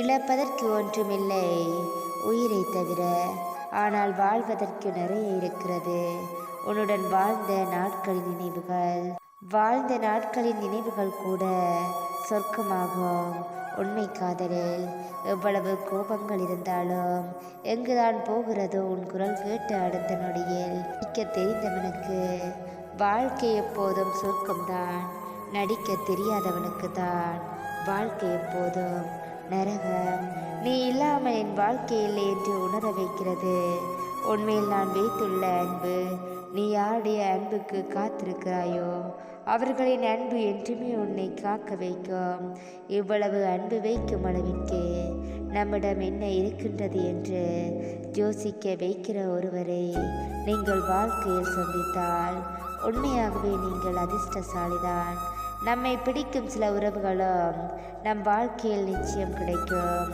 இழப்பதற்கு ஒன்றுமில்லை உயிரை தவிர, ஆனால் வாழ்வதற்கு நிறைய இருக்கிறது. உன்னுடன் வாழ்ந்த நாட்களின் நினைவுகள் கூட சொர்க்கமாகும். உண்மை காதலில் எவ்வளவு கோபங்கள் இருந்தாலும், எங்குதான் போகிறதோ உன் குரல் கேட்டு அடுத்த நொடியில் தெரிந்தவனுக்கு வாழ்க்கை எப்போதும் சொர்க்கம்தான். நடிக்க தெரியாதவனுக்கு தான் வாழ்க்கை எப்போதும் நரகம். நீ இல்லாமல் என் வாழ்க்கை இல்லை என்று உணர வைக்கிறது உண்மையில் நான் வைத்துள்ள அன்பு. நீ யாருடைய அன்புக்கு காத்திருக்கிறாயோ அவர்களின் அன்பு என்றுமே உன்னை காக்க வைக்கும். இவ்வளவு அன்பு வைக்கும் அளவிற்கு நம்மிடம் என்ன இருக்கின்றது என்று யோசிக்க வைக்கிற ஒருவரை நீங்கள் வாழ்க்கையில் சந்தித்தால் உண்மையாகவே நீங்கள் அதிர்ஷ்டசாலிதான். நம்மை பிடிக்கும் சில உறவுகளும் நம் வாழ்க்கையில் நிச்சயம் கிடைக்கும்.